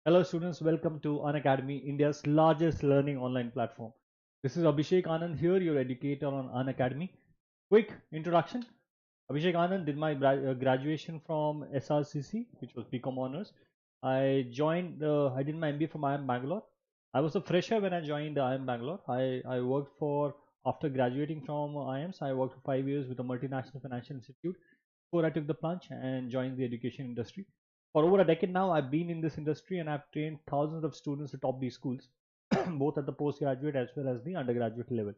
Hello students, welcome to Unacademy, India's largest learning online platform. This is Abhishek Anand here, your educator on Unacademy. Quick introduction. Abhishek Anand did my graduation from SRCC, which was BCom honors. I did my MBA from IIM Bangalore. I was a fresher when I joined IIM Bangalore. I worked after graduating from IIMs, I worked for 5 years with a multinational financial institute before I took the plunge and joined the education industry. For over a decade now, I've been in this industry and I've trained thousands of students to top these schools, both at the postgraduate as well as the undergraduate level.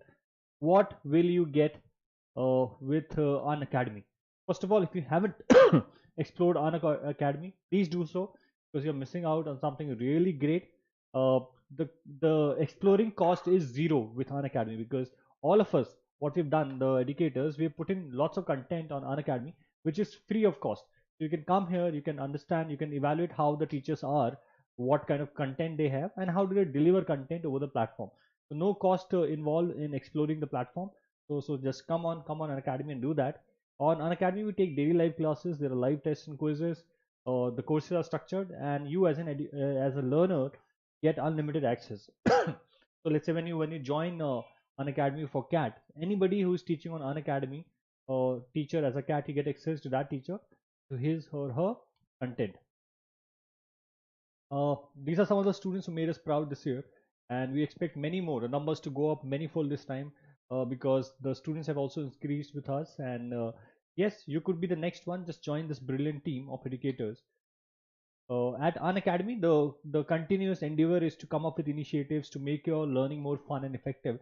What will you get with Unacademy? First of all, if you haven't explored Unacademy, please do so because you're missing out on something really great. Uh, the exploring cost is zero with Unacademy because all of us, what we've done, the educators, we've put in lots of content on Unacademy, which is free of cost. So you can come here, you can understand, you can evaluate how the teachers are, what kind of content they have, and how do they deliver content over the platform. So no cost involved in exploring the platform. So just come on Unacademy and do that. On Unacademy, we take daily live classes. There are live tests and quizzes. The courses are structured, and you as a learner get unlimited access. So let's say when you join Unacademy for CAT, anybody who is teaching on Unacademy, teacher as a CAT, you get access to that teacher, to his or her content. These are some of the students who made us proud this year, and we expect many more. The numbers to go up manyfold this time because the students have also increased with us. And yes, you could be the next one. Just join this brilliant team of educators. At Unacademy, the continuous endeavor is to come up with initiatives to make your learning more fun and effective.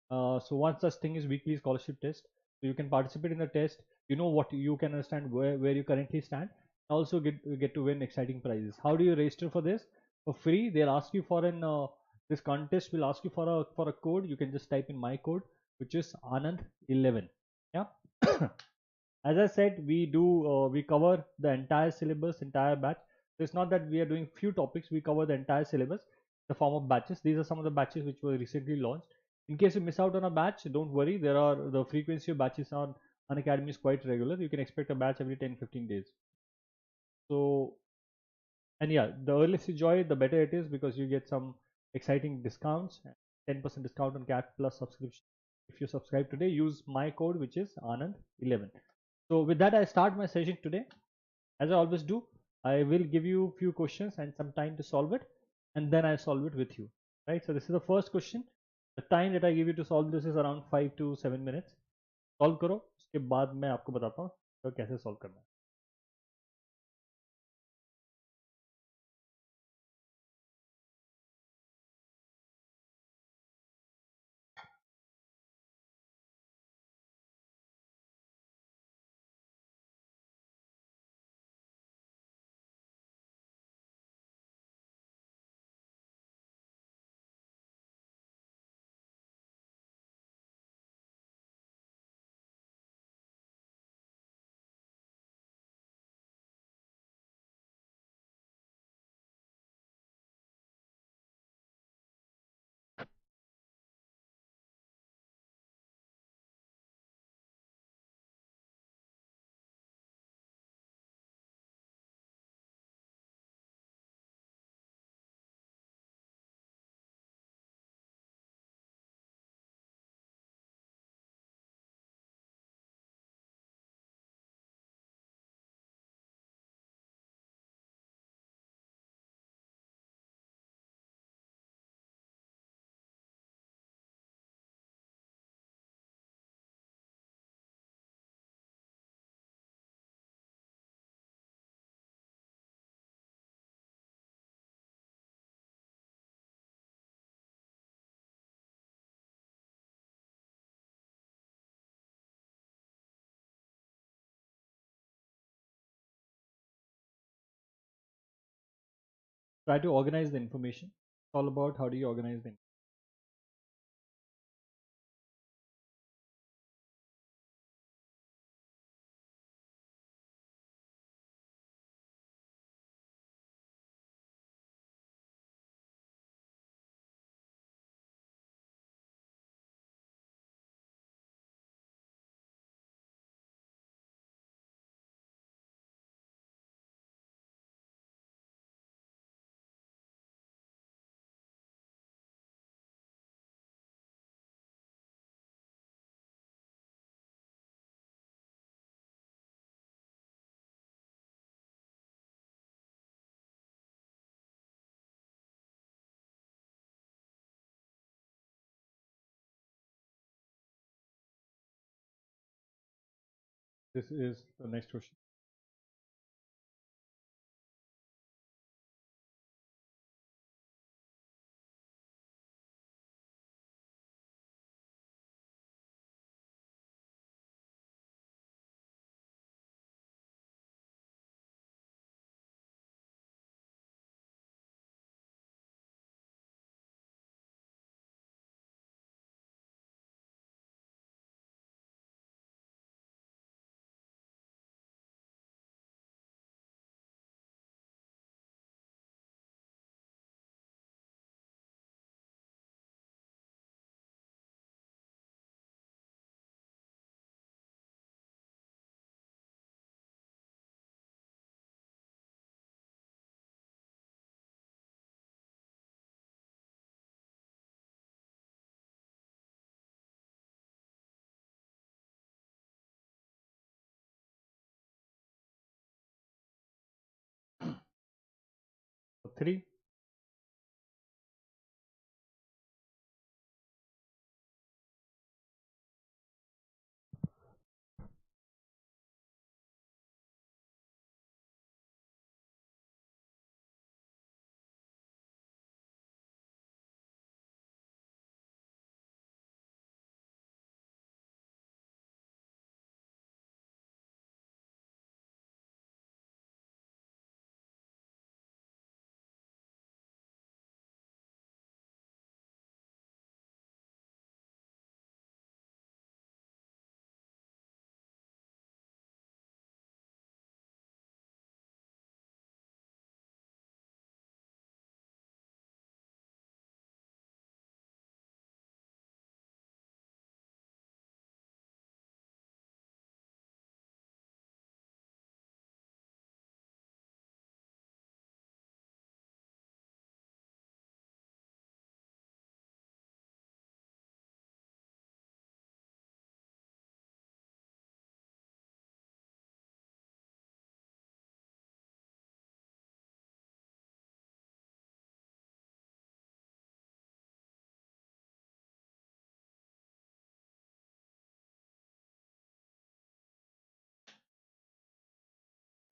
So one such thing is weekly scholarship test. So you can participate in the test. You know what you can understand where you currently stand. Also get to win exciting prizes. How do you register for this? For free, they'll ask you for an this contest will ask you for a code. You can just type in my code, which is Anand11. Yeah. As I said, we cover the entire syllabus, entire batch. So it's not that we are doing few topics, we cover the entire syllabus in the form of batches. These are some of the batches which were recently launched. In case you miss out on a batch, don't worry, the frequency of batches on Unacademy is quite regular. You can expect a batch every 10-15 days. So, and yeah, the earlier you join, the better it is because you get some exciting discounts. 10% discount on CAT Plus subscription. If you subscribe today, use my code, which is Anand11. So with that, I start my session today. As I always do, I will give you a few questions and some time to solve it, and then I solve it with you. Right. So this is the first question. The time that I give you to solve this is around 5 to 7 minutes. Solve करो, उसके बाद मैं आपको बताता हूँ तो कैसे solve करना है. Try to organize the information. It's all about how do you organize the information. This is the next question. Three.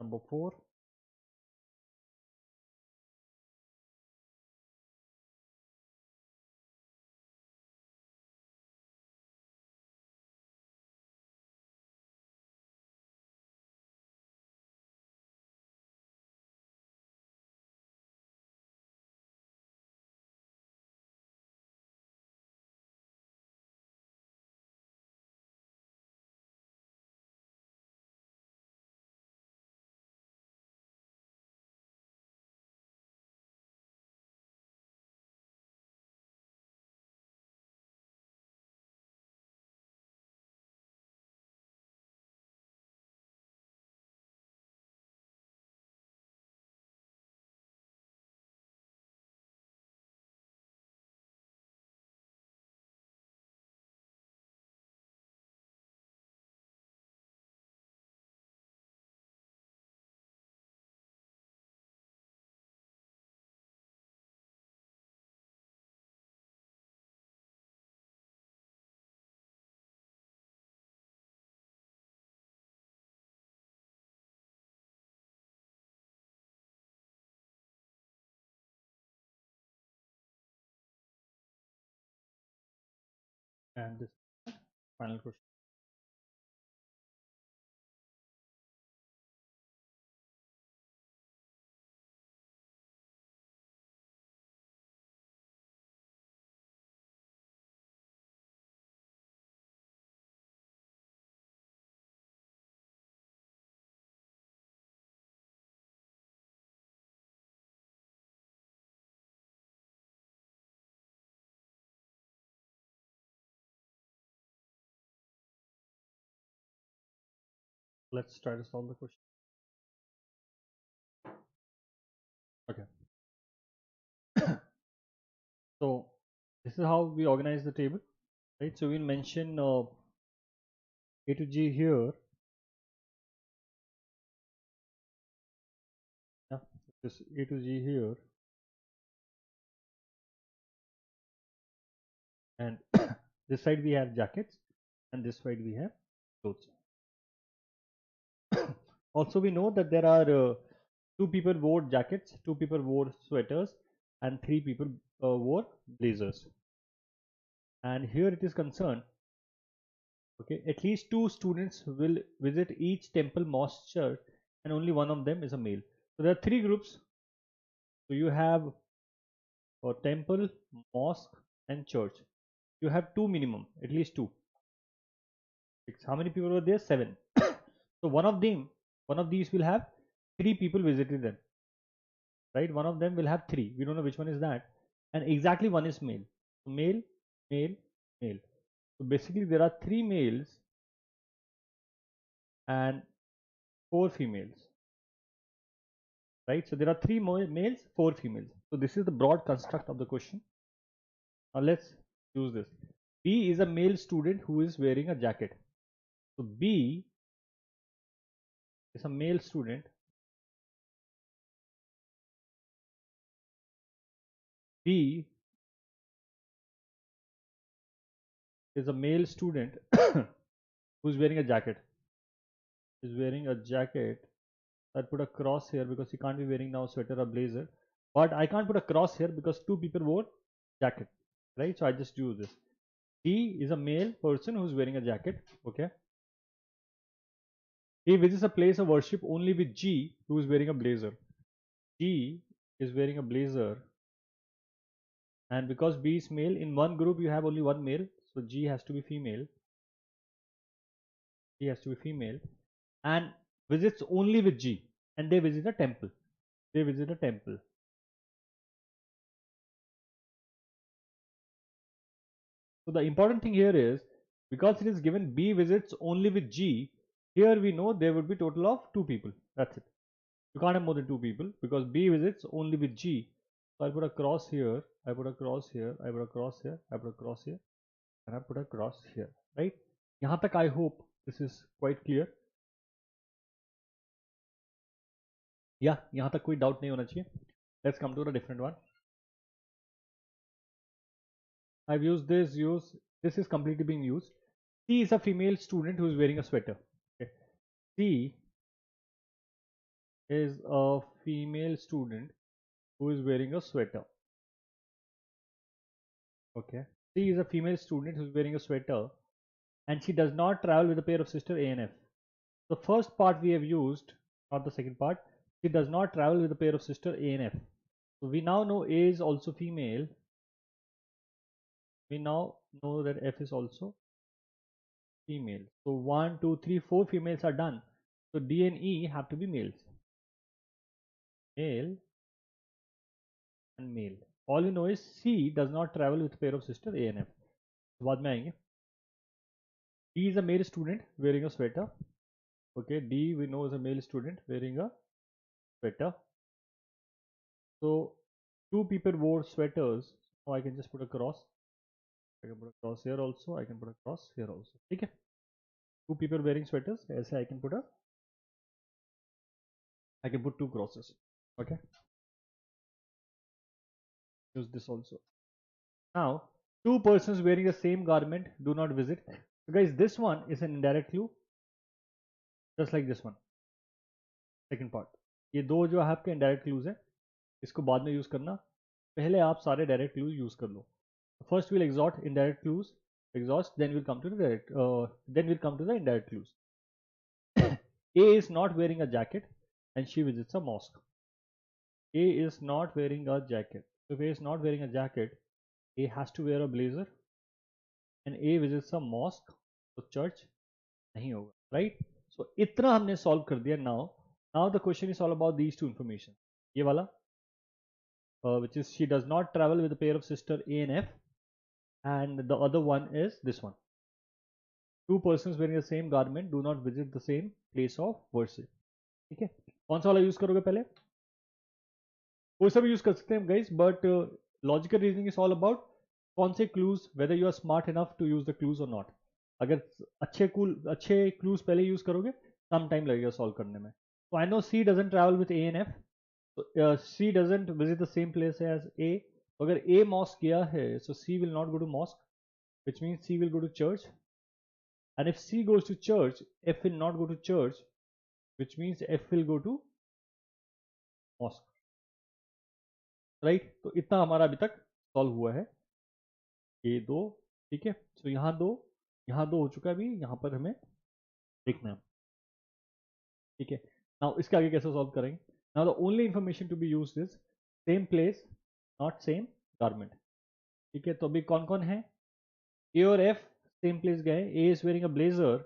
Number four. And this final question. Let's try to solve the question. Okay. So this is how we organize the table, right? So we'll mention A to G here. Yeah, this A to G here, and this side we have jackets, and this side we have clothes. Also, we know that there are two people wore jackets, two people wore sweaters, and three people wore blazers. And here it is concerned, okay, at least two students will visit each temple, mosque, church, and only one of them is a male. So there are three groups. So you have a temple, mosque, and church. You have two minimum, at least two. How many people were there? Seven. So one of these will have three people visited them, right? One of them will have three. We don't know which one is that, and exactly one is male. So male, male, male. So basically, there are three males and four females, right? So there are three males, four females. So this is the broad construct of the question. Now let's use this. B is a male student who is wearing a jacket. So B is a male student. B is a male student who's wearing a jacket. Is wearing a jacket. I put a cross here because he can't be wearing now sweater or blazer. But I can't put a cross here because two people wore jacket, right? So I just do this. B is a male person who's wearing a jacket. Okay. He visits a place of worship only with G, who is wearing a blazer. G is wearing a blazer, and because B is male, in one group you have only one male, so G has to be female. G has to be female, and visits only with G, and they visit a temple. They visit a temple. So the important thing here is, because it is given B visits only with G, here we know there would be total of two people. That's it. You can't have more than two people because B visits only with G. So I put a cross here, I put a cross here, I put a cross here, I put a cross here, and I put a cross here, right? यहाँ तक I hope this is quite clear. Yeah, यहाँ तक कोई doubt नहीं होना चाहिए. Let's come to a different one. I've used this is completely being used. C is a female student who is wearing a sweater. Okay. C is a female student who is wearing a sweater. Okay. C is a female student who is wearing a sweater, and she does not travel with a pair of sister A and F. The first part we have used, not the second part. She does not travel with a pair of sister A and F. So we now know A is also female. We now know that F is also female. So 1, 2, 3, 4 females are done. So D and E have to be males. Male and male. All we know is C does not travel with a pair of sister A and F. बाद में आएंगे. D is a male student wearing a sweater. Okay, D we know is a male student wearing a sweater. So two people wore sweaters. Now I can just put a cross. I can put a cross here also. I can put a cross here also. Okay. Two people wearing sweaters. ऐसे I can put two crosses. Okay. Use this also. Now, two persons wearing the same garment do not visit. So guys, this one is an indirect clue, just like this one. Second part. ये दो जो आपके indirect clues हैं, इसको बाद में use करना. पहले आप सारे direct clues use कर लो. First we'll exhaust indirect clues, then we'll come to the indirect clues. A is not wearing a jacket and she visits a mosque. A is not wearing a jacket. So if A is not wearing a jacket, A has to wear a blazer, and A visits a mosque, तो church नहीं होगा, right? So इतना हमने solve कर दिया. Now the question is all about these two information. ये वाला, which is she does not travel with a pair of sister A and F, and the other one is this one. Two persons wearing the same garment do not visit the same place of worship. ठीक है, कौन सा वाला use करोगे पहले? कोई सा भी यूज कर सकते हैं guys, but logical reasoning is all about कौन से clues, whether you are smart enough to use the clues or not. अगर अच्छे clues पहले यूज करोगे, some time लगेगा solve करने में. So I know C doesn't travel with A and F. So C doesn't visit the same place as A. तो अगर A mosque गया है, so C will not go to mosque, which means C will go to church. And if C goes to church, F will not go to church, which means F will go to mosque, right. तो इतना हमारा अभी तक solve हुआ है, ये दो, ठीक है। तो यहाँ दो हो चुका है, अभी यहाँ पर हमें देखना है, ठीक है। नाउ इसके आगे कैसे सॉल्व करेंगे? Now the only information to be used is same place not same garment, ठीक है। तो अभी कौन कौन है? ए और एफ सेम प्लेस गए। ए इज वेयरिंग अ ब्लेजर,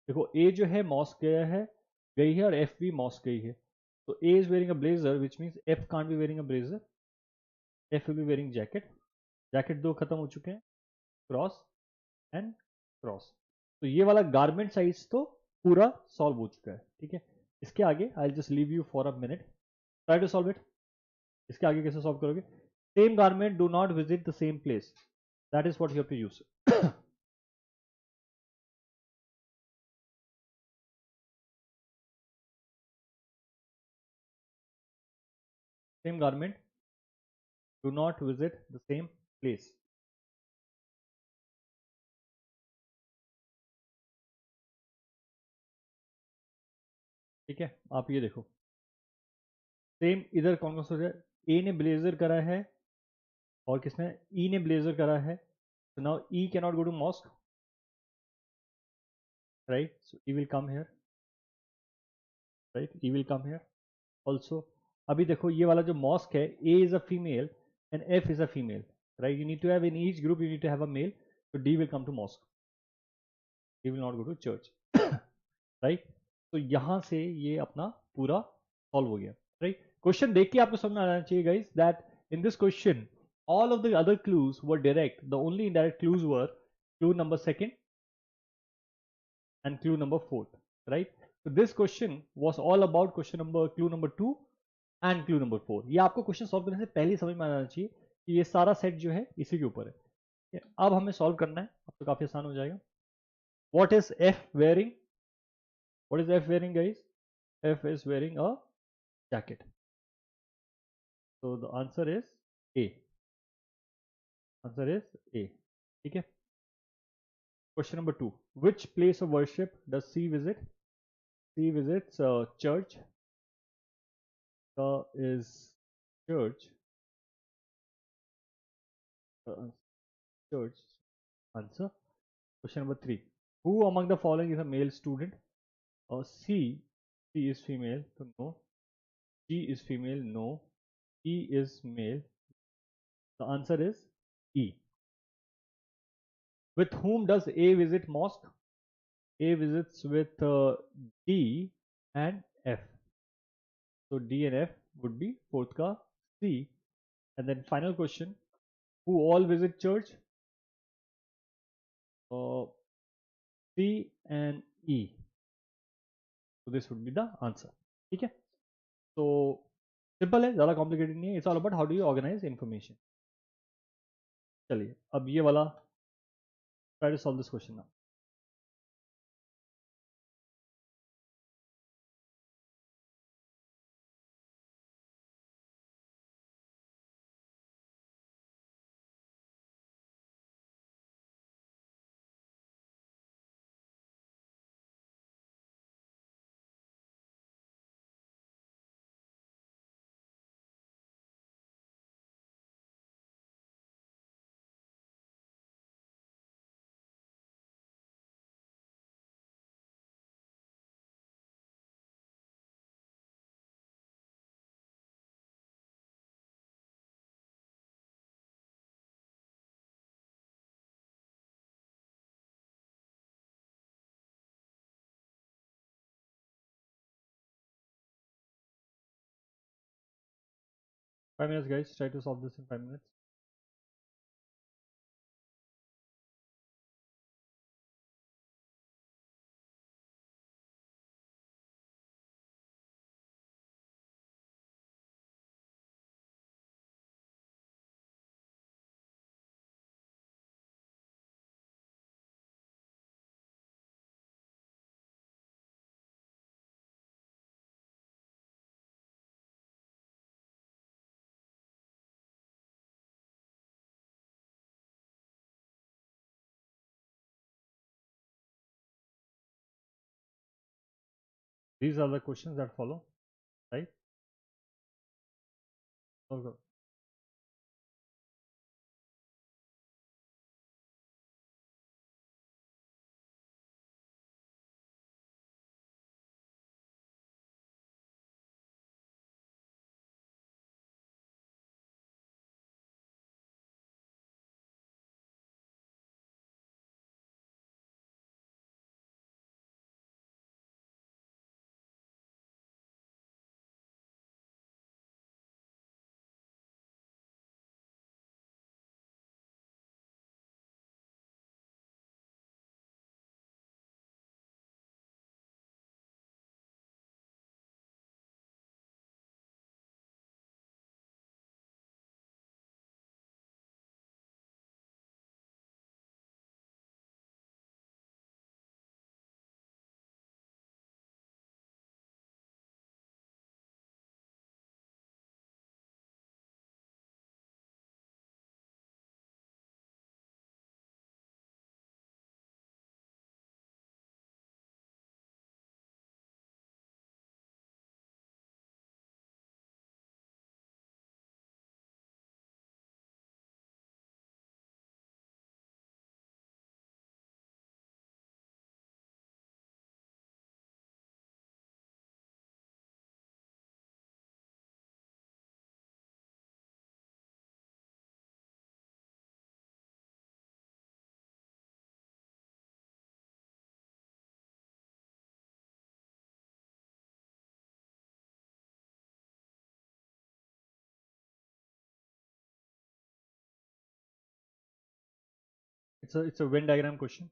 देखो ए जो है मॉस्क गया है, गई है, और एफ भी मॉस्क गई है। तो A is wearing a blazer which means F can't be wearing a blazer, F will be wearing jacket. Jacket दो खत्म हो चुके हैं, क्रॉस एंड क्रॉस। तो ये वाला गारमेंट साइज तो पूरा सॉल्व हो चुका है, ठीक है। इसके आगे I just leave you for a minute, try to solve it. इसके आगे कैसे सॉल्व करोगे? Same garment do not visit the same place, that is what you have to use. Same garment do not visit the same place, ठीक है। आप ये देखो, same इधर कौन कौन सा हो जाए? ए ने ब्लेजर करा है, और किसने? ई ने ब्लेजर करा है। so now E cannot go to mosque, right? So E will come here, right? E will come here also. अभी देखो ये वाला जो mosque है, A is a female and F is a female, right? You need to have in each group you need to have a male, so D will come to mosque, D will not go to church, right? तो यहाँ से ये अपना पूरा solve हो गया, right? Question देख के आपको समझ में आना चाहिए guys that in this question all of the other clues were direct, the only indirect clues were clue number second and clue number fourth, right? So this question was all about question number clue number 2 and clue number 4। ये आपको question solve करने से पहले ही समझ में आना चाहिए कि ये सारा सेट जो है इसी के ऊपर है। अब हमें सॉल्व करना है, अब तो काफी आसान हो जाएगा। What is F wearing? What is F wearing, guys? F is wearing a jacket, so the answer is A, answer is A, ठीक है। Question number 2, which place of worship does C visit? C visits church, is church, uh, church, answer। Question number 3, who among the following is a male student? C, C is female, so no. G is female, no. E is male, the answer is E. With whom does A visit mosque? A visits with D and F, so D and F would be fourth ka C। And then final question, who all visit church? C and E, so this would be the answer, ठीक है। तो simple है, ज़्यादा complicated नहीं है, it's all about how do you organise information. चलिए अब ये वाला try to solve this question now. Five minutes, guys. Try to solve this in 5 minutes. These are the questions that follow, right? Okay. It's a Venn diagram question.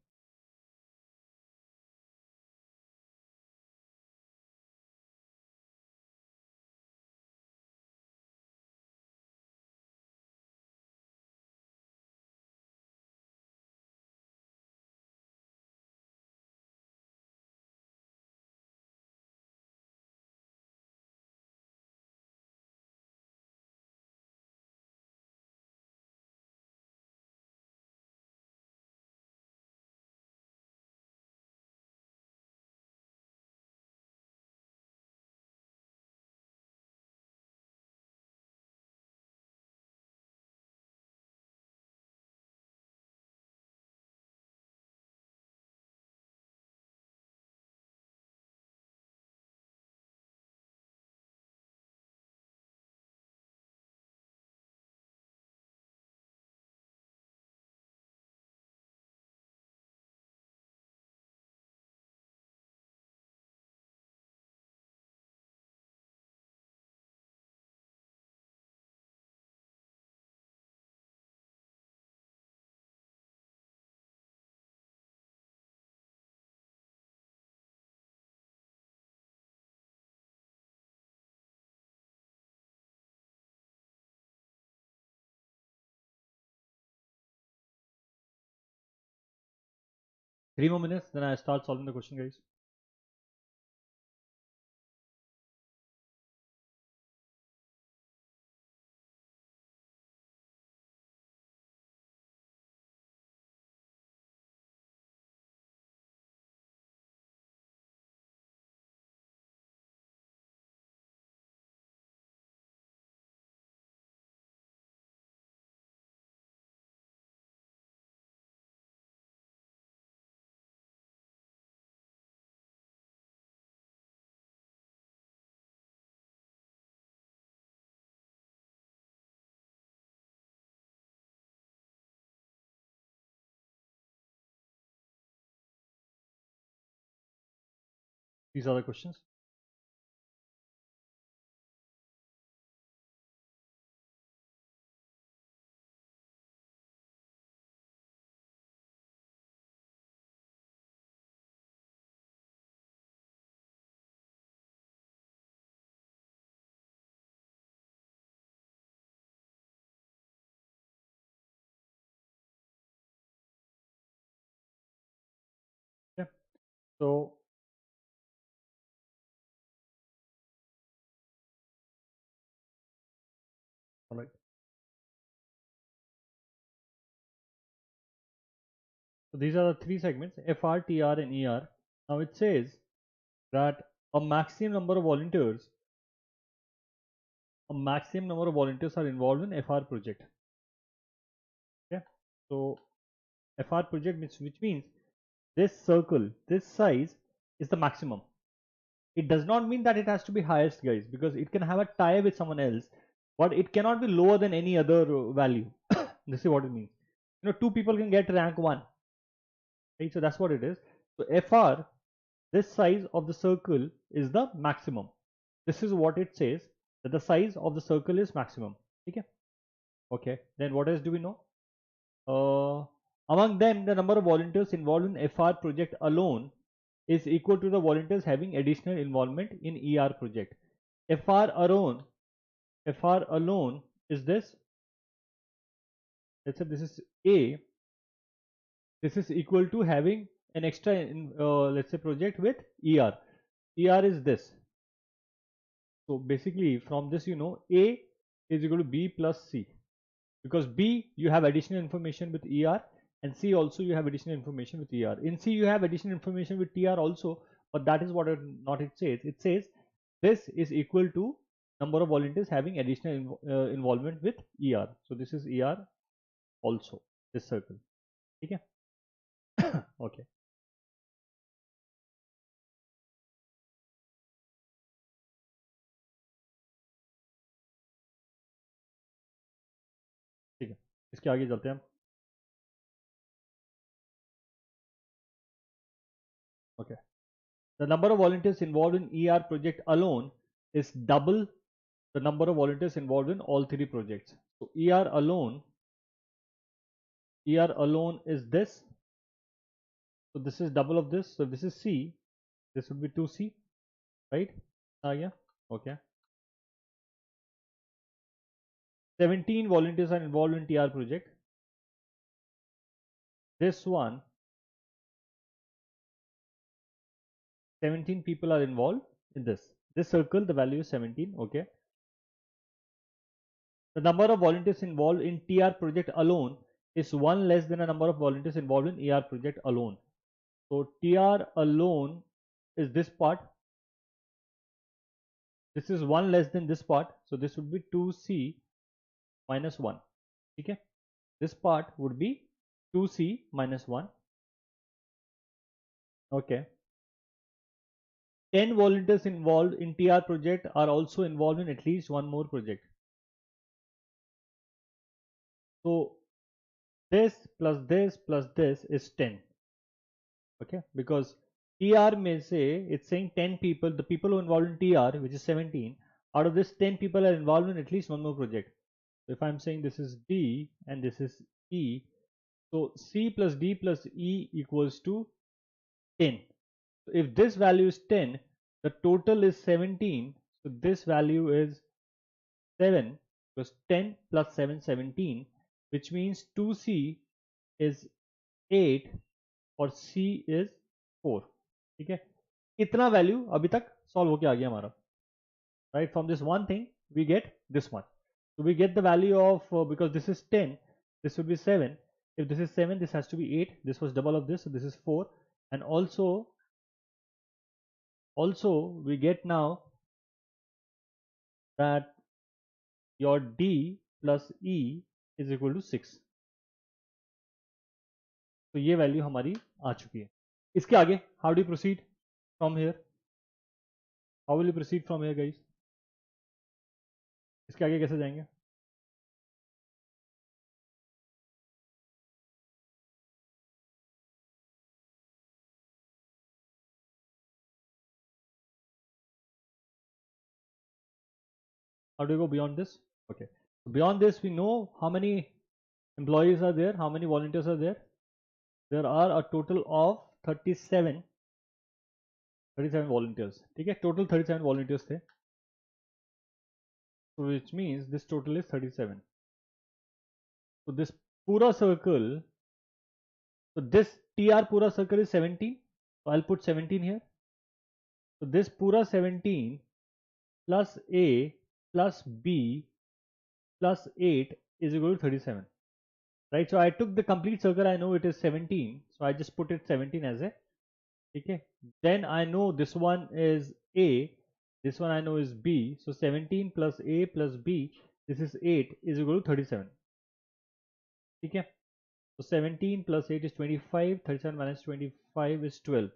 Three more minutes, then I start solving the question, guys. These are the questions. Yeah. So, all right. So these are the three segments: FR, TR, and ER. Now it says that a maximum number of volunteers are involved in FR project. Okay, so FR project which means this circle, this size is the maximum. It does not mean that it has to be highest, guys, because it can have a tie with someone else, but it cannot be lower than any other value. This is what it means. You know, two people can get rank 1, right? So that's what it is. So FR, this size of the circle is the maximum. This is what it says, that the size of the circle is maximum. Okay. Okay. Then what else do we know? Among them, the number of volunteers involved in FR project alone is equal to the volunteers having additional involvement in ER project. FR alone is this. Let's say this is A. This is equal to having an extra, let's say, project with ER. ER is this. So basically, from this, you know, A is equal to B plus C, because B you have additional information with ER, and C also you have additional information with ER. In C you have additional information with TR also, but that is what it says. It says this is equal to number of volunteers having additional involvement with ER. So this is ER also, this circle. Okay. Okay. ठीक है, इसके आगे चलते हैं हम. Okay. The number of volunteers involved in ER project alone is double the number of volunteers involved in all 3 projects. So ER alone is this. So this is double of this. So this is C. This would be 2C, right? Yeah. Okay. 17 volunteers are involved in TR project. This one, 17 people are involved in this. This circle, the value is 17. Okay. The number of volunteers involved in TR project alone is 1 less than the number of volunteers involved in ER project alone. So TR alone is this part. This is 1 less than this part. So this would be 2C minus 1. Okay. This part would be 2C minus 1. Okay. 10 volunteers involved in TR project are also involved in at least one more project. So this plus this plus this is 10. Okay, because TR may say, it's saying 10 people, the people who are involved in TR, which is 17, out of this 10 people are involved in at least one more project. So if I'm saying this is D and this is E, so C plus D plus E equals to 10. So if this value is 10, the total is 17. So this value is 7, because 10 plus 7, 17, which means 2C is 8 और C is 4. ठीक है, इतना value अभी तक solve होके आ गया हमारा. Right, from this one thing we get this one. So we get the value of, because this is 10, this would be 7. If this is 7, this has to be 8. This was double of this, so this is 4. And also we get now that your D plus E is equal to 6. तो ये value हमारी आ चुकी है. इसके आगे how do proceed from here? How will you proceed from here guys? इसके आगे कैसे जाएंगे? How do you go beyond this? Okay, so beyond this we know how many employees are there, how many volunteers are there. There are a total of 37 volunteers. ठीक है, total 37 volunteers थे, so which means this total is 37. So this पूरा circle, so this TR पूरा circle is 17, so I'll put 17 here. So this पूरा 17 plus A plus B plus 8 is equal to 37. Right, so I took the complete circle. I know it is 17, so I just put it 17 as a ठीक है. Then I know this one is A, this one I know is B, so 17 plus A plus B, this is 8, is equal to 37. ठीक है. So 17 plus 8 is 25, 37 minus 25 is 12.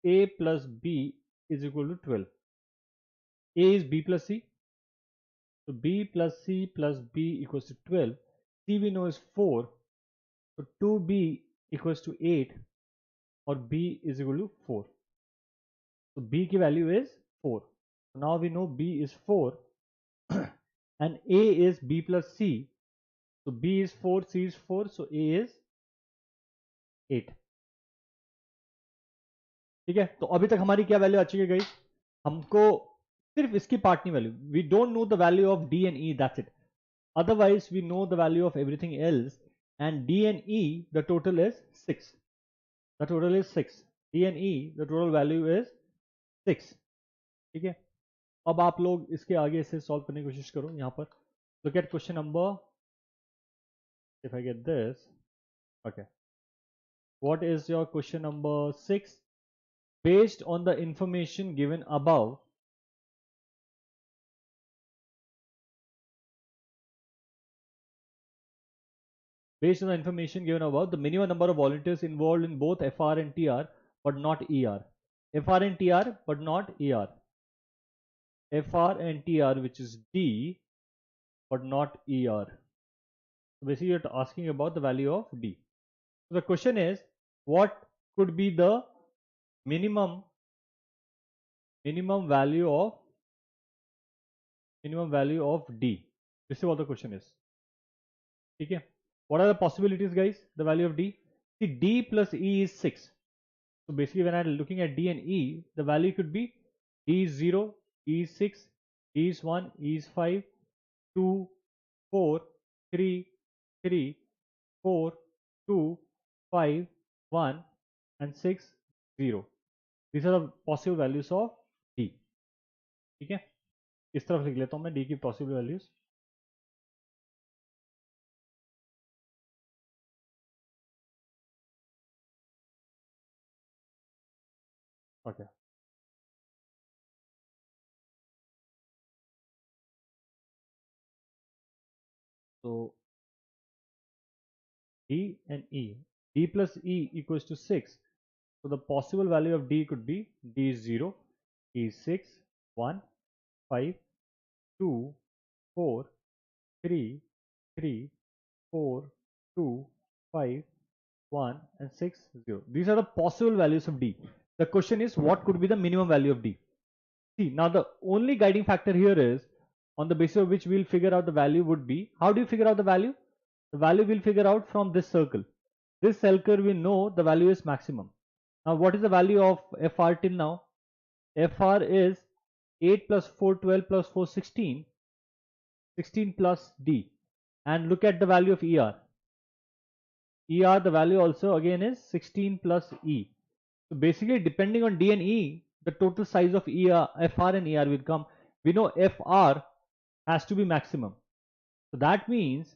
A plus B is equal to 12. A is B plus C, so B plus C plus B equals to 12. C we know is 4, so 2B equals to 8, or B is equal to 4. So B की value is 4. So now we know B is 4 and A is B plus C. So B is 4, C is 4, so A is 8. ठीक है. तो अभी तक हमारी क्या value आ चुकी है गाइस? हमको सिर्फ इसकी पार्ट नहीं value. We don't know the value of D and E, that's it. Otherwise we know the value of everything else, and D and E the total is 6. The total is 6. D and E the total value is 6. ठीक है. अब आप लोग इसके आगे इसे solve करने की कोशिश करो. यहाँ पर look at question number, if I get this, okay, what is your question number 6? Based on the information given above, the minimum number of volunteers involved in both FR and TR but not ER. FR and TR but not ER. FR and TR, which is D, but not ER. So basically you're asking about the value of D. So the question is, what could be the minimum value of D? This is what the question is. Okay. What are the possibilities, guys? The value of D. See, D plus E is 6. So basically when I'm looking at D and E, the value could be D is 0, E is 6, E is 1, E is 5, 2, 4, 3, 3, 4, 2, 5, 1 and 6, 0. These are the possible values of D. ठीक है. इस तरफ लिख लेता हूं मैं D की possible values. Okay. So D and E. D plus E equals to 6. So the possible value of D could be D is 0, E is 6, 1, 5, 2, 4, 3, 3, 4, 2, 5, 1 and 6, 0. These are the possible values of D. The question is, what could be the minimum value of D? See, now the only guiding factor here is, on the basis of which we'll figure out the value would be, how do you figure out the value? The value we'll figure out from this circle. This circle we know the value is maximum. Now what is the value of FR till now? FR is 8 plus 4, 12 plus 4, 16, 16 plus D. And look at the value of ER. ER, the value also again is 16 plus E. So basically depending on D and E, the total size of FR and ER will come. We know FR has to be maximum. So that means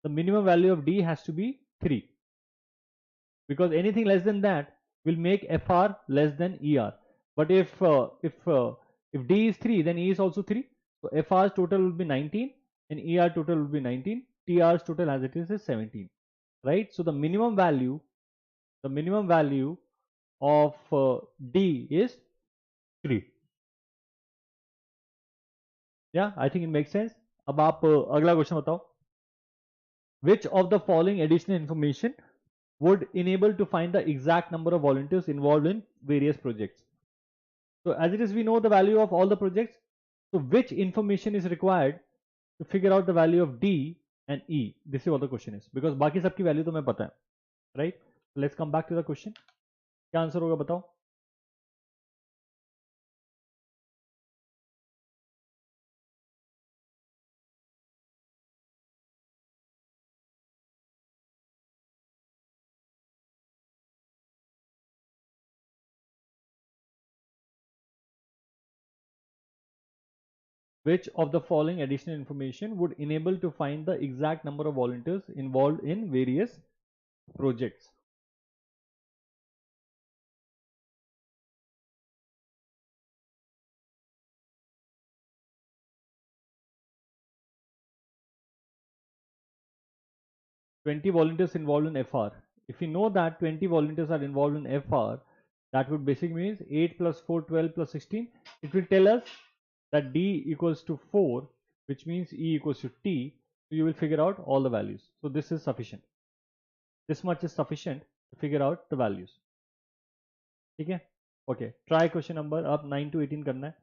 the minimum value of D has to be 3. Because anything less than that will make FR less than ER. But if D is 3, then E is also 3. So FR's total will be 19 and ER total will be 19. TR's total as it is 17. Right? So the minimum value of D is 3. Yeah, I think it makes sense. अब आप अगला question बताओ. Which of the following additional information would enable to find the exact number of volunteers involved in various projects? So as it is, we know the value of all the projects. So which information is required to figure out the value of D and E? This is what the question is. Because बाकी सबकी value तो मैं पता है, right? Let's come back to the question. क्या answer होगा बताओ? Which of the following additional information would enable to find the exact number of volunteers involved in various projects? 20 volunteers involved in FR. If we know that 20 volunteers are involved in FR, that would basically means 8 plus 4, 12 plus 16. It will tell us that D equals to 4, which means E equals to T. So you will figure out all the values. So this is sufficient. This much is sufficient to figure out the values. ठीक है? Okay. Try question number. अब 9 to 18 करना है.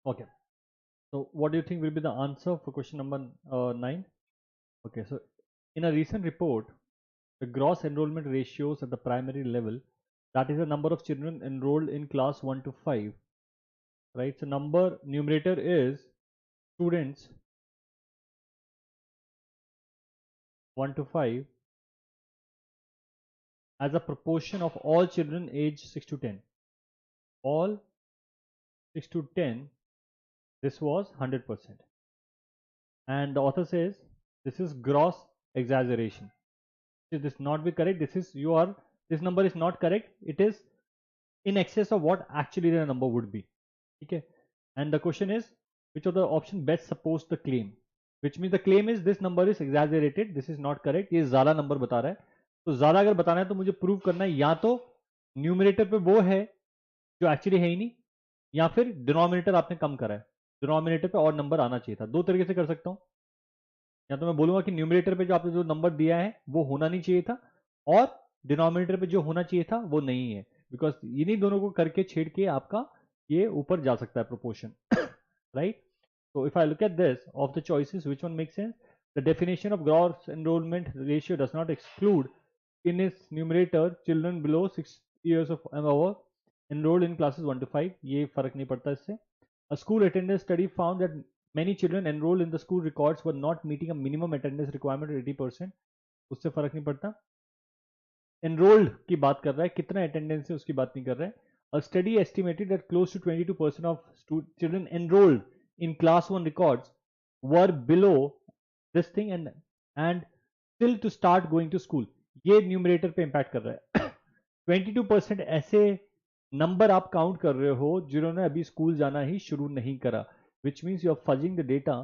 Okay. So what do you think will be the answer for question number 9? Okay. So in a recent report, the gross enrollment ratios at the primary level, that is the number of children enrolled in class 1 to 5, right? So numerator is students 1 to 5 as a proportion of all children aged 6 to 10. All 6 to 10, this was 100%. And the author says this is gross exaggeration. Should this not be correct? This number is not correct. It is in excess of what actually the number would be. Okay. And the question is, which of the option best supports the claim? Which means the claim is this number is exaggerated. This is not correct. ये ज़्यादा number बता रहा है. तो ज़्यादा अगर बताना है तो मुझे प्रूव करना है या तो न्यूमरेटर पे वो है जो एक्चुअली है ही नहीं, या फिर डिनोमिनेटर आपने कम करा है. डिनोमिनेटर पे और नंबर आना चाहिए था. दो तरीके से कर सकता हूँ. या तो मैं बोलूंगा कि न्यूमरेटर पे जो आपने जो नंबर दिया है वो होना नहीं चाहिए था, और डिनोमिनेटर पे जो होना चाहिए था वो नहीं है. बिकॉज इन्हीं दोनों को करके छेड़ के आपका ये ऊपर जा सकता है proportion. Right. So if I look at this, of the choices, which one makes sense? The definition of gross enrollment ratio does not exclude in its numerator children below 6 years of and over enrolled in classes 1 to 5. ये फर्क नहीं पड़ता इससे. A school attendance study found that many children enrolled in the school records were not meeting a minimum attendance requirement of 80%. उससे फर्क नहीं पड़ता. Enrolled की बात कर रहा है, कितना attendance है उसकी बात नहीं कर रहा है. A study estimated that close to 22% of children enrolled in class 1 records were below this thing and still to start going to school. ये न्यूमरेटर पे इम्पैक्ट कर रहा है 22% ऐसे नंबर आप काउंट कर रहे हो जिन्होंने अभी स्कूल जाना ही शुरू नहीं करा, which means you are fudging the data.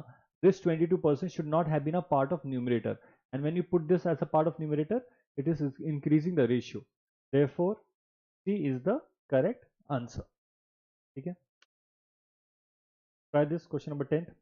This 22% should not have been a part of numerator, and when you put this as a part of numerator, it is increasing the ratio. Therefore, C is the correct answer. ठीक है? Try this question number 10.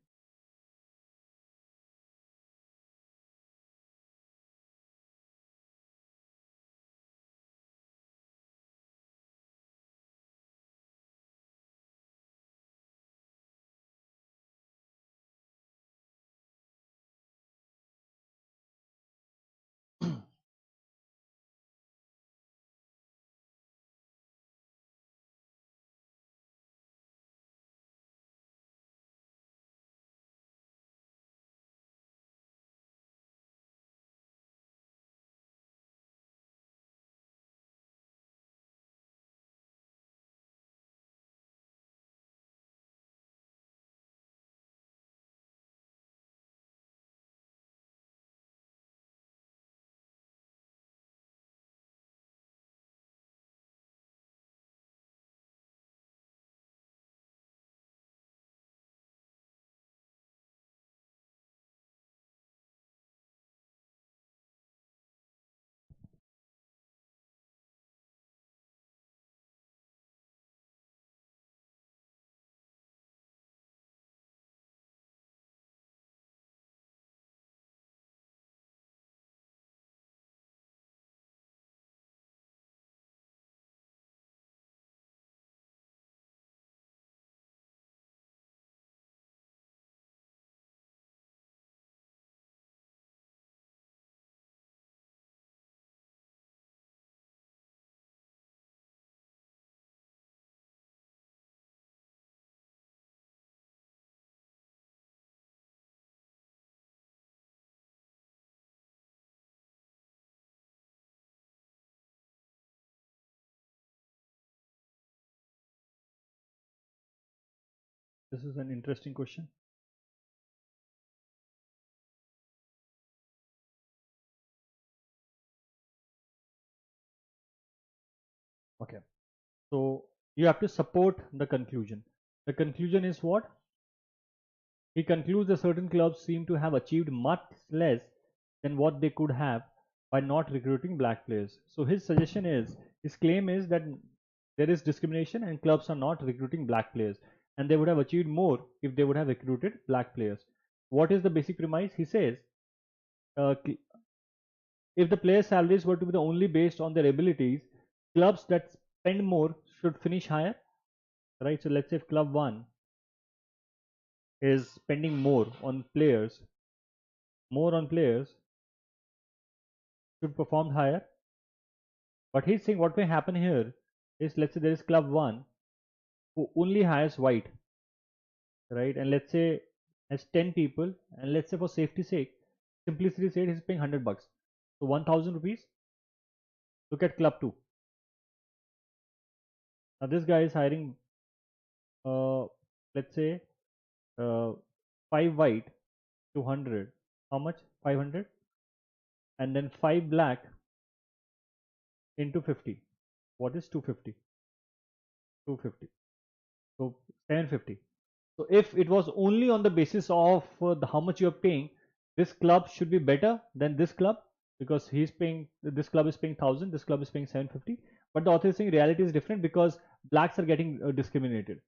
This is an interesting question. Okay. So you have to support the conclusion. The conclusion is what? He concludes that certain clubs seem to have achieved much less than what they could have by not recruiting black players. So his claim is that there is discrimination and clubs are not recruiting black players, and they would have achieved more if they would have recruited black players. What is the basic premise? He says, uh, if the players' salaries were to be the only based on their abilities, clubs that spend more should finish higher, right? So let's say if club 1 is spending more on players should perform higher. But he's saying what may happen here is, let's say there is club 1 who only hires white, right? And let's say has 10 people, and let's say for safety sake, simplicity said he's paying 100 bucks. So 1000 rupees. Look at club 2. Now this guy is hiring, uh, let's say, uh, 5 white to 100. How much? 500. And then 5 black into 50. What is 250? 250. So 750. So if it was only on the basis of how much you are paying, this club should be better than this club, because this club is paying 1000, this club is paying 750. But the author is saying reality is different because blacks are getting discriminated.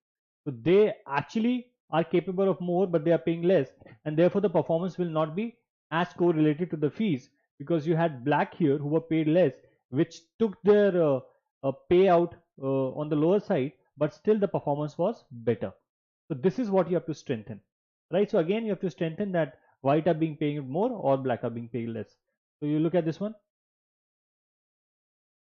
So they actually are capable of more, but they are paying less, and therefore the performance will not be as correlated to the fees, because you had black here who were paid less, which took their payout on the lower side, but still the performance was better. So this is what you have to strengthen, right? So again, you have to strengthen that white are being paid more or black are being paid less. So you look at this one.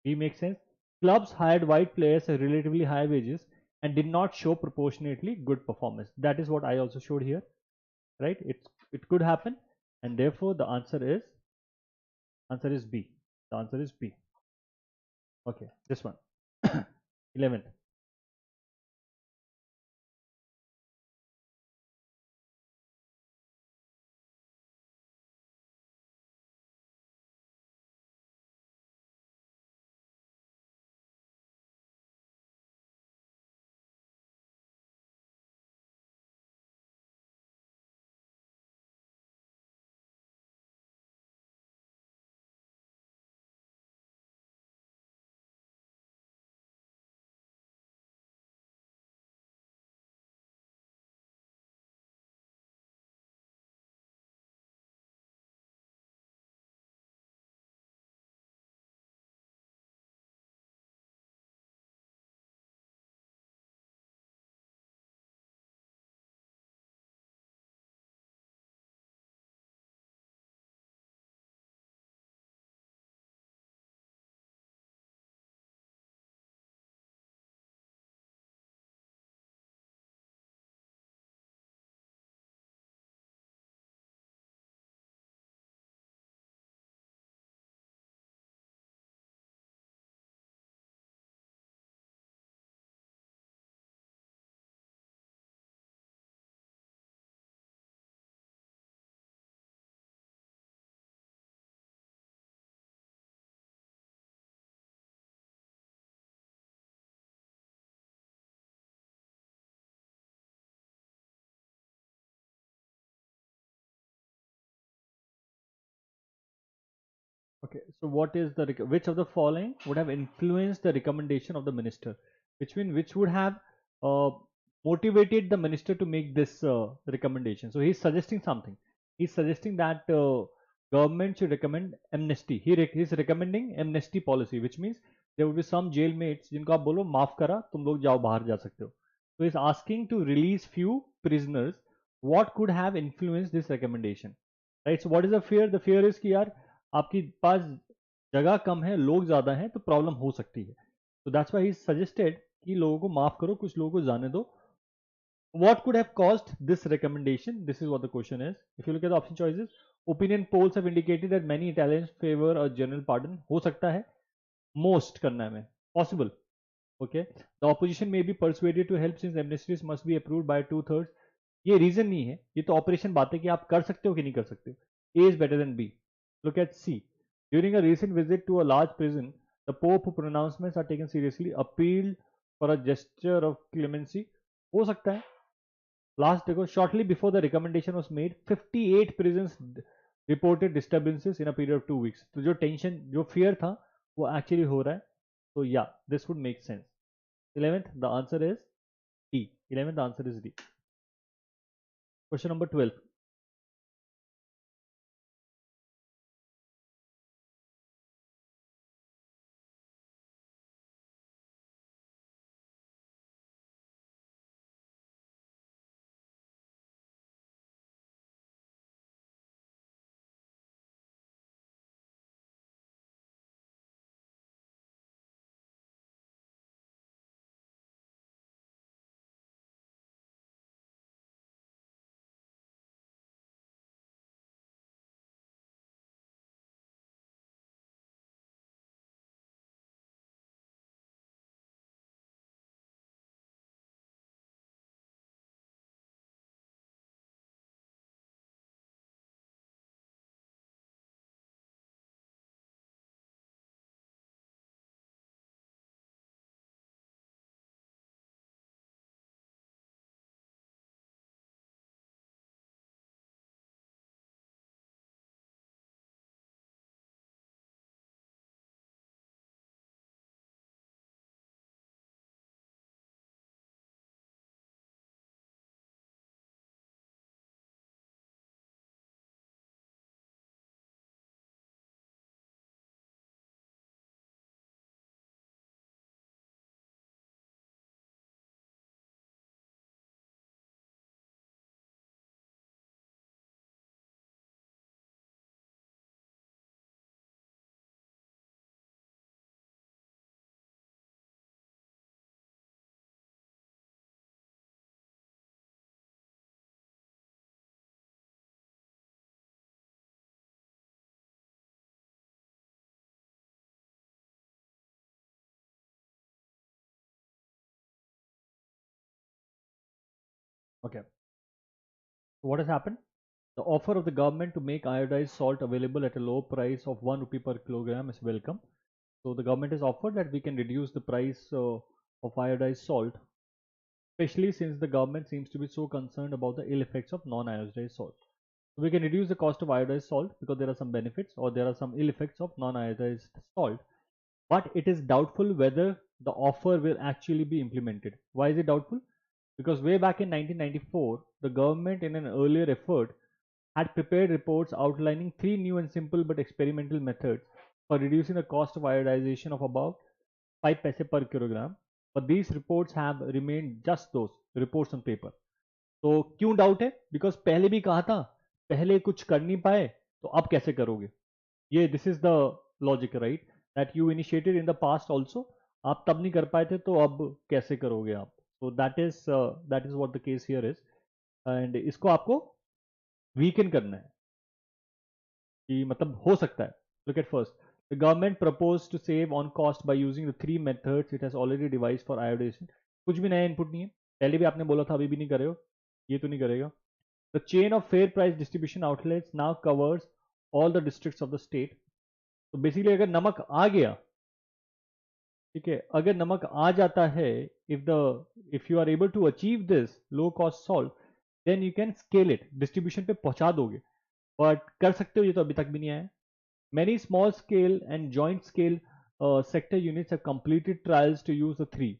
B makes sense. Clubs hired white players at relatively high wages and did not show proportionately good performance. That is what I also showed here, right? It could happen, and therefore the answer is B. The answer is B. Okay, this one. 11th. Okay, so what is the which of the following would have influenced the recommendation of the minister? Which would have uh, motivated the minister to make this recommendation? So he's suggesting something. He's suggesting that government should recommend amnesty. He's recommending amnesty policy, which means there will be some jailmates जिनको आप बोलो माफ करा तुम लोग जाओ बाहर जा सकते हो. So he's asking to release few prisoners. What could have influenced this recommendation? Right. So what is the fear? The fear is कि यार आपके पास जगह कम है लोग ज्यादा हैं तो प्रॉब्लम हो सकती है. तो दैट्स व्हाई ही सजेस्टेड कि लोगों को माफ करो कुछ लोगों को जाने दो. What could have caused this recommendation? This is what the question is. If you look at the option choices, opinion polls have indicated that many Italians favor a general pardon. हो सकता है. Most करना है मैं. Possible. Okay. The opposition may be persuaded to help since amnesties must be approved by 2/3. ये reason नहीं है. ये तो ऑपरेशन बात है कि आप कर सकते हो कि नहीं कर सकते हो. A is better than B. Look at C. During a recent visit to a large prison, the Pope pronouncements are taken seriously. Appealed for a gesture of clemency. हो सकता है. Last देखो, shortly before the recommendation was made, 58 prisons reported disturbances in a period of 2 weeks. तो जो tension जो fear था वो actually हो रहा है. So yeah, this would make sense. 11th, the answer is D. 11th, the answer is D. Question number 12. Okay. So what has happened? The offer of the government to make iodized salt available at a low price of 1 rupee per kilogram is welcome. So the government has offered that we can reduce the price of iodized salt, especially since the government seems to be so concerned about the ill effects of non-iodized salt. So we can reduce the cost of iodized salt because there are some benefits or there are some ill effects of non-iodized salt. But it is doubtful whether the offer will actually be implemented. Why is it doubtful? Because way back in 1994, the government in an earlier effort had prepared reports outlining 3 new and simple but experimental methods for reducing the cost of iodization of about 5 paise per kilogram. But these reports have remained just those reports on paper. तो क्यों doubt है? Because पहले भी कहा था, पहले कुछ कर नहीं पाए तो अब कैसे करोगे? ये this is the logic right that you initiated in the past also. आप तब नहीं कर पाए थे तो अब कैसे करोगे आप? So that is what the case here is. And इसको आपको वीकन करना है कि मतलब हो सकता है. Look at first, the government propose to save on cost by using the 3 methods it has already devised for iodisation. कुछ भी नया इनपुट नहीं है, पहले भी आपने बोला था, अभी भी नहीं कर रहे हो, ये तो नहीं करेगा. The chain of fair price distribution outlets now covers all the districts of the state. तो बेसिकली अगर नमक आ गया, ठीक है, अगर नमक आ जाता है, if you are able to achieve this low cost salt, then you can scale it, distribution पे पहुंचा दोगे. बट कर सकते हो, ये तो अभी तक भी नहीं आया. Many small scale and joint scale sector units have completed trials to use the three.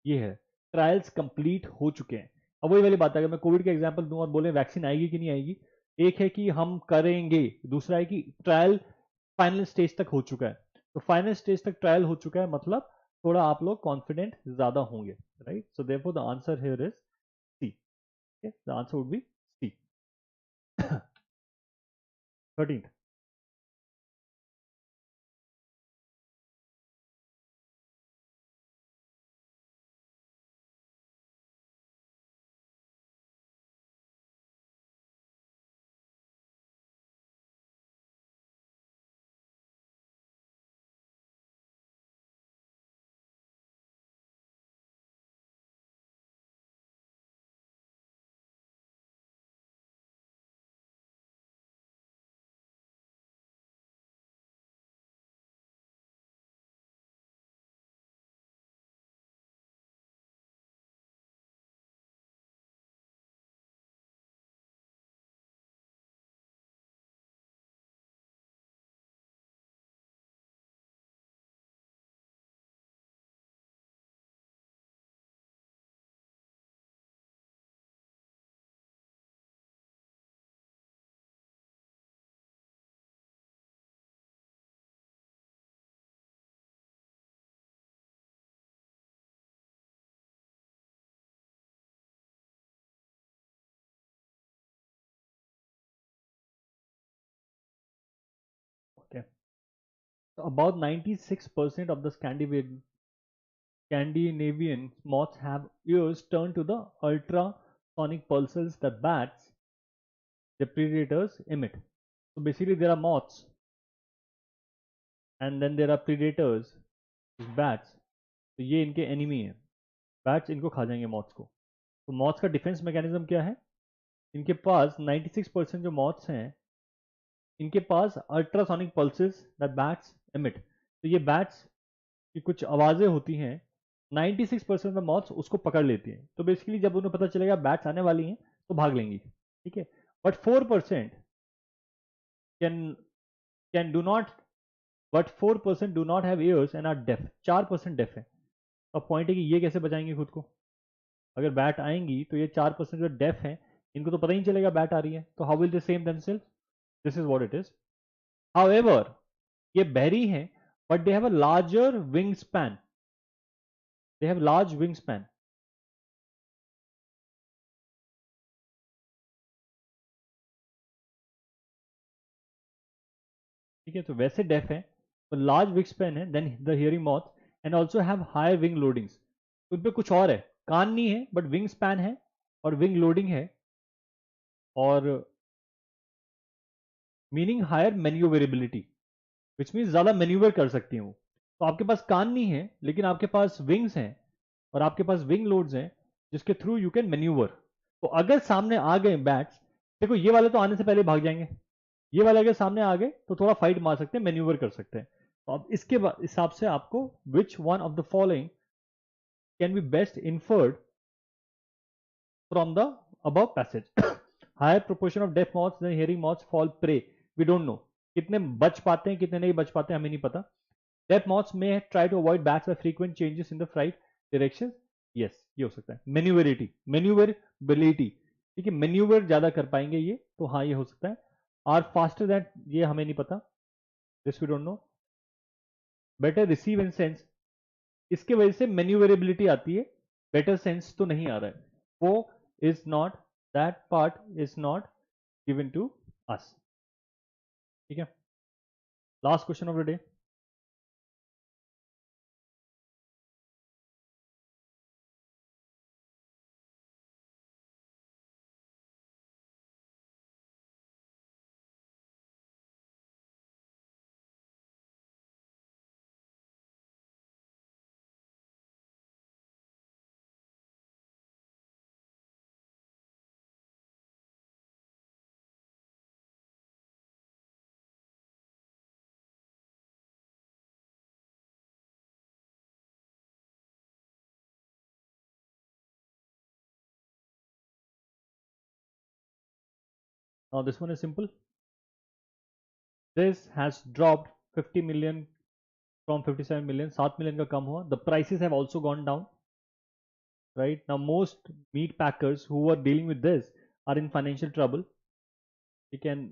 ये है ट्रायल्स कंप्लीट हो चुके हैं. अब वही वाली बात है, अगर मैं कोविड का एग्जांपल दूं और बोले वैक्सीन आएगी कि नहीं आएगी, एक है कि हम करेंगे, दूसरा है कि ट्रायल फाइनल स्टेज तक हो चुका है. तो फाइनल स्टेज तक ट्रायल हो चुका है मतलब थोड़ा आप लोग कॉन्फिडेंट ज्यादा होंगे, right. So therefore the answer here is C. The answer would be C. 13th. Okay. So about 96% of the Scandinavian moths have ears turned to the ultrasonic pulses that bats, the predators, emit. So basically there are moths and then there are predators, bats. तो ये इनके enemy है. Bats इनको खा जाएंगे moths को. तो moths का डिफेंस मैकेनिज्म क्या है? इनके पास 96% जो मॉथ्स हैं, इनके पास ultrasonic pulses that bats emit. तो ये बैट्स की कुछ आवाजें होती हैं, 96% ऑफ मॉथ्स उसको पकड़ लेती हैं. तो बेसिकली जब उन्हें पता चलेगा बैट्स आने वाली हैं तो भाग लेंगी, ठीक है. But 4% can can do not but 4% do not have ears and are deaf. 4% deaf है. अब पॉइंट है कि ये कैसे बचाएंगे खुद को? अगर बैट आएंगी तो ये 4% जो डेफ है, इनको तो पता ही नहीं चलेगा बैट आ रही है. तो how will they save themselves? This is what it is. However ये बहरी हैं but they have a larger wingspan. They have large wingspan. ठीक है, तो वैसे डेफ है तो लार्ज विंग स्पैन है then the hearing moth and also have high wing loadings. उन पे कुछ और है, कान नहीं है बट विंग स्पैन है और विंग लोडिंग है, और meaning higher manoeuvrability, which mean ज्यादा मैन्यूवर कर सकती हूँ. तो आपके पास कान नहीं है लेकिन आपके पास विंग्स हैं और आपके पास विंग लोड्स हैं जिसके थ्रू यू कैन मैन्यूवर. तो अगर सामने आ गए बैट्स, देखो ये वाले तो आने से पहले भाग जाएंगे, ये वाले अगर सामने आ गए तो थोड़ा फाइट मार सकते हैं, मैन्यूवर कर सकते हैं. तो अब इसके हिसाब से आपको which one of the following can be best inferred from the above passage. Higher proportion of deaf moths than hearing moths fall prey. We don't know कितने बच पाते हैं कितने नहीं बच पाते हैं, हमें नहीं पता. Deaf moths may try to avoid bats by frequent changes in the flight direction. Yes, ये हो सकता है. Maneuverability, ठीक है, मैन्यूवर ज्यादा कर पाएंगे ये, तो हाँ ये हो सकता है. आर फास्टर दैट, ये हमें नहीं पता, this we don't know. Better receive in sense, इसके वजह से मैन्यूवरेबिलिटी आती है, बेटर सेंस तो नहीं आ रहा है. वो is not, that part is not given to us. ठीक है, last question of the day. Now this one is simple. this has dropped 50 million from 57 million, 7 million का कम हुआ. The prices have also gone down. Right now, most meat packers who are dealing with this are in financial trouble. You can,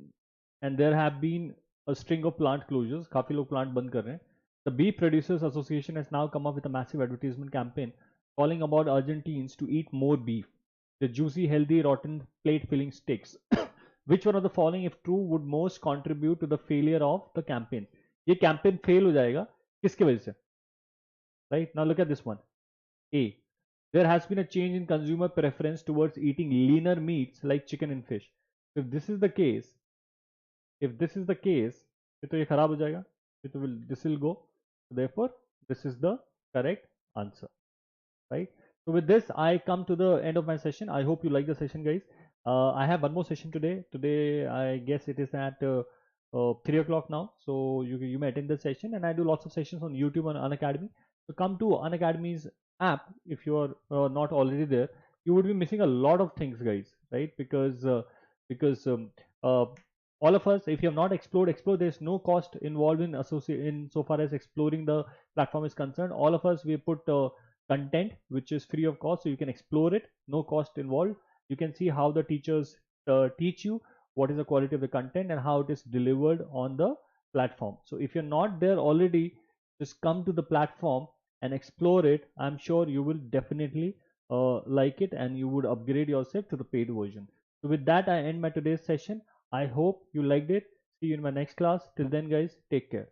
and there have been a string of plant closures. काफी लोग plant बंद कर रहे हैं. The Beef Producers Association has now come up with a massive advertisement campaign calling about urgent teens to eat more beef. The juicy, healthy, rotten, plate-filling steaks. Which one of the following, if true, would most contribute to the failure of the campaign? ये campaign fail हो जाएगा किसकी वजह से? Right now, look at this one. A. There has been a change in consumer preference towards eating leaner meats like chicken and fish. If this is the case, फिर तो ये खराब हो जाएगा. This will go. Therefore, this is the correct answer. Right. So with this, I come to the end of my session. I hope you like the session, guys. I have one more session today. Today, I guess it is at 3 o'clock now. So you may attend the session, and I do lots of sessions on YouTube and Unacademy. So come to Unacademy's app if you are not already there. You would be missing a lot of things, guys, right? Because all of us, if you have not explored, explore. There's no cost involved in so far as exploring the platform is concerned. All of us, we put content which is free of cost, so you can explore it, no cost involved. You can see how the teachers teach you, what is the quality of the content, and how it is delivered on the platform. So if you're not there already, just come to the platform and explore it. I'm sure you will definitely like it, and you would upgrade yourself to the paid version. So with that, I end my today's session. I hope you liked it. See you in my next class. Till then, guys, take care.